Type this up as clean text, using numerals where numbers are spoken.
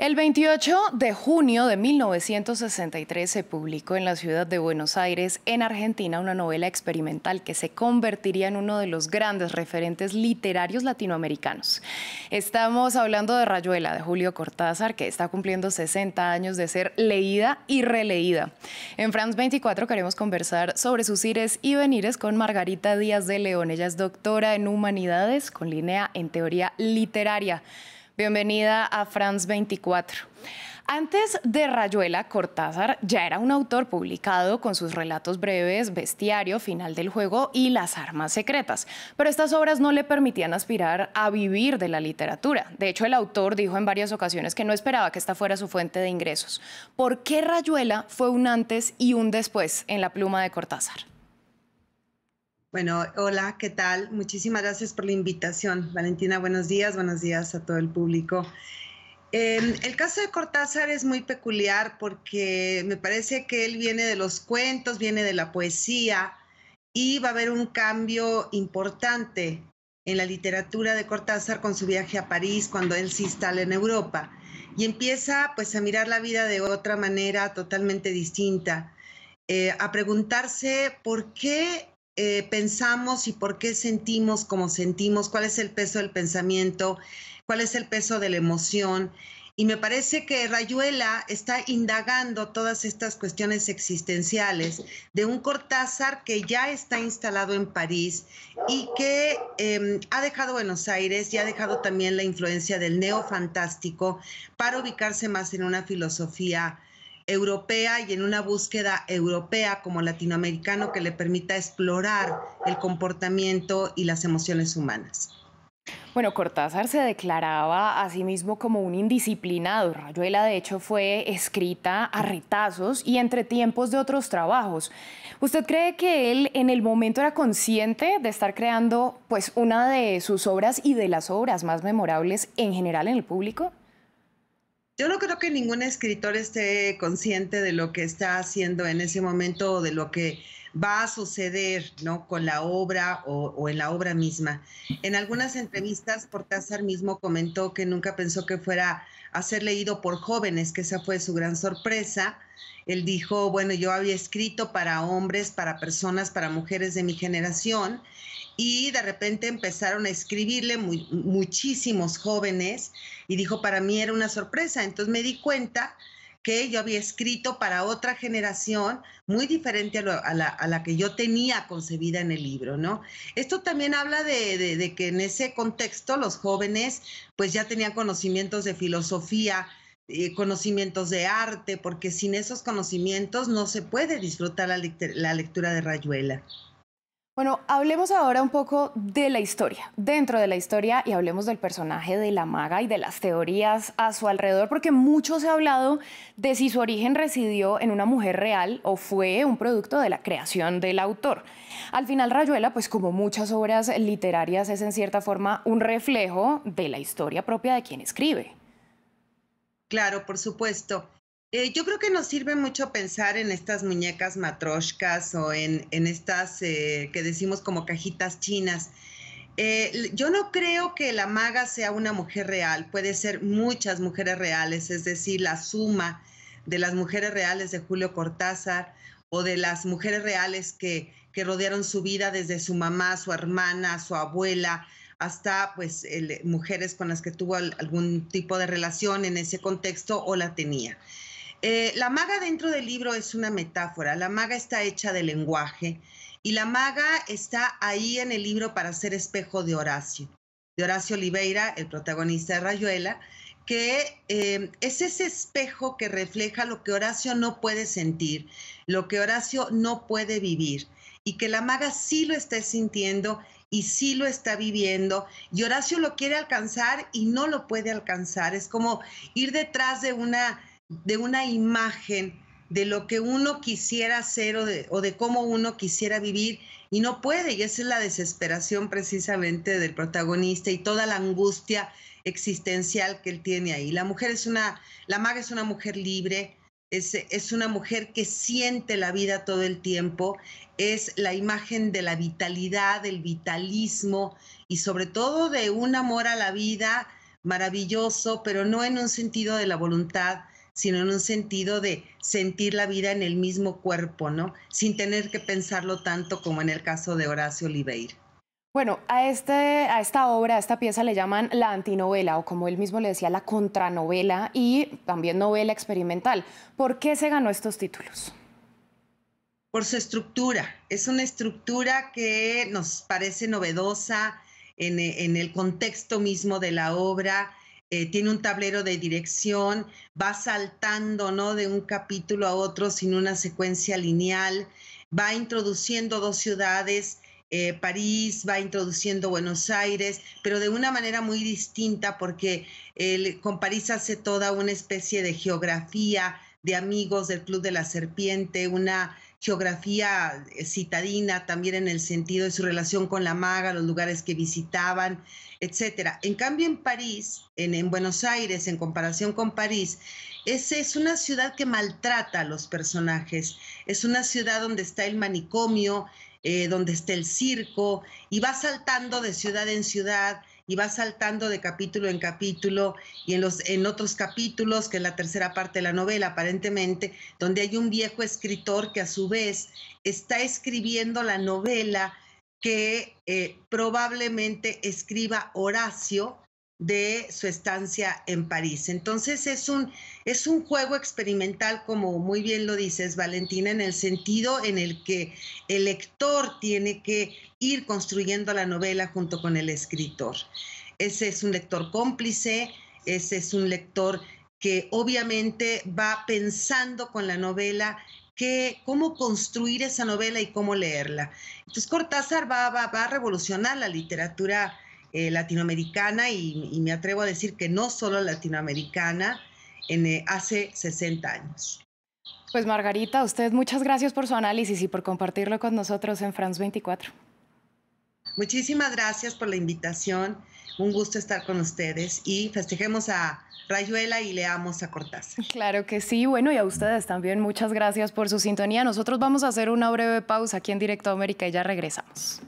El 28 de junio de 1963 se publicó en la ciudad de Buenos Aires, en Argentina, una novela experimental que se convertiría en uno de los grandes referentes literarios latinoamericanos. Estamos hablando de Rayuela, de Julio Cortázar, que está cumpliendo 60 años de ser leída y releída. En France 24 queremos conversar sobre sus ires y venires con Margarita Díaz de León. Ella es doctora en Humanidades con línea en Teoría Literaria. Bienvenida a France 24. Antes de Rayuela, Cortázar ya era un autor publicado con sus relatos breves, Bestiario, Final del juego y Las armas secretas. Pero estas obras no le permitían aspirar a vivir de la literatura. De hecho, el autor dijo en varias ocasiones que no esperaba que esta fuera su fuente de ingresos. ¿Por qué Rayuela fue un antes y un después en la pluma de Cortázar? Bueno, hola, ¿qué tal? Muchísimas gracias por la invitación. Valentina, buenos días a todo el público. El caso de Cortázar es muy peculiar porque me parece que él viene de los cuentos, viene de la poesía y va a haber un cambio importante en la literatura de Cortázar con su viaje a París cuando él se instala en Europa y empieza pues a mirar la vida de otra manera totalmente distinta, a preguntarse por qué pensamos y por qué sentimos como sentimos, cuál es el peso del pensamiento, cuál es el peso de la emoción. Y me parece que Rayuela está indagando todas estas cuestiones existenciales de un Cortázar que ya está instalado en París y que ha dejado Buenos Aires y ha dejado también la influencia del neofantástico para ubicarse más en una filosofía europea y en una búsqueda europea como latinoamericano que le permita explorar el comportamiento y las emociones humanas. Bueno, Cortázar se declaraba a sí mismo como un indisciplinado. Rayuela, de hecho, fue escrita a retazos y entre tiempos de otros trabajos. ¿Usted cree que él en el momento era consciente de estar creando pues una de sus obras y de las obras más memorables en general en el público? Yo no creo que ningún escritor esté consciente de lo que está haciendo en ese momento o de lo que va a suceder, ¿no?, con la obra o en la obra misma. En algunas entrevistas, Cortázar mismo comentó que nunca pensó que fuera a ser leído por jóvenes, que esa fue su gran sorpresa. Él dijo, bueno, yo había escrito para hombres, para personas, para mujeres de mi generación, y de repente empezaron a escribirle muchísimos jóvenes y dijo, para mí era una sorpresa. Entonces me di cuenta que yo había escrito para otra generación muy diferente a la que yo tenía concebida en el libro, ¿no? Esto también habla de que en ese contexto los jóvenes pues ya tenían conocimientos de filosofía, conocimientos de arte, porque sin esos conocimientos no se puede disfrutar la lectura de Rayuela. Bueno, hablemos ahora un poco de la historia, dentro de la historia, y hablemos del personaje de la maga y de las teorías a su alrededor, porque mucho se ha hablado de si su origen residió en una mujer real o fue un producto de la creación del autor. Al final, Rayuela, pues como muchas obras literarias, es en cierta forma un reflejo de la historia propia de quien escribe. Claro, por supuesto. Yo creo que nos sirve mucho pensar en estas muñecas matroshkas o en estas que decimos como cajitas chinas. Yo no creo que la maga sea una mujer real, puede ser muchas mujeres reales, es decir, la suma de las mujeres reales de Julio Cortázar o de las mujeres reales que rodearon su vida desde su mamá, su hermana, su abuela, hasta pues mujeres con las que tuvo algún tipo de relación en ese contexto o la tenía. La maga dentro del libro es una metáfora, la maga está hecha de lenguaje y la maga está ahí en el libro para ser espejo de Horacio Oliveira, el protagonista de Rayuela, que es ese espejo que refleja lo que Horacio no puede sentir, lo que Horacio no puede vivir, y que la maga sí lo está sintiendo y sí lo está viviendo, y Horacio lo quiere alcanzar y no lo puede alcanzar. Es como ir detrás de una imagen de lo que uno quisiera hacer o de cómo uno quisiera vivir y no puede, y esa es la desesperación precisamente del protagonista y toda la angustia existencial que él tiene ahí. La maga es una mujer libre, es una mujer que siente la vida todo el tiempo, es la imagen de la vitalidad, del vitalismo y sobre todo de un amor a la vida maravilloso, pero no en un sentido de la voluntad, sino en un sentido de sentir la vida en el mismo cuerpo, ¿no? Sin tener que pensarlo tanto como en el caso de Horacio Oliveira. Bueno, a esta obra, a esta pieza le llaman la antinovela o como él mismo le decía, la contranovela y también novela experimental. ¿Por qué se ganó estos títulos? Por su estructura. Es una estructura que nos parece novedosa en el contexto mismo de la obra. Tiene un tablero de dirección, va saltando, ¿no?, de un capítulo a otro sin una secuencia lineal, va introduciendo dos ciudades, París, va introduciendo Buenos Aires, pero de una manera muy distinta porque con París hace toda una especie de geografía de amigos del Club de la Serpiente, una geografía citadina también en el sentido de su relación con la maga, los lugares que visitaban, etcétera. En cambio, en París, en Buenos Aires, en comparación con París, es una ciudad que maltrata a los personajes, es una ciudad donde está el manicomio, donde está el circo, y va saltando de ciudad en ciudad, y va saltando de capítulo en capítulo, y en otros capítulos, que es la tercera parte de la novela aparentemente, donde hay un viejo escritor que a su vez está escribiendo la novela que probablemente escriba Horacio de su estancia en París. Entonces es un juego experimental, como muy bien lo dices, Valentina, en el sentido en el que el lector tiene que ir construyendo la novela junto con el escritor. Ese es un lector cómplice, ese es un lector que obviamente va pensando con la novela cómo construir esa novela y cómo leerla. Entonces Cortázar va a revolucionar la literatura latinoamericana y me atrevo a decir que no solo latinoamericana, hace 60 años. Pues Margarita, a usted muchas gracias por su análisis y por compartirlo con nosotros en France 24. Muchísimas gracias por la invitación. Un gusto estar con ustedes y festejemos a Rayuela y leamos a Cortázar. Claro que sí. Bueno, y a ustedes también muchas gracias por su sintonía. Nosotros vamos a hacer una breve pausa aquí en Directo a América y ya regresamos.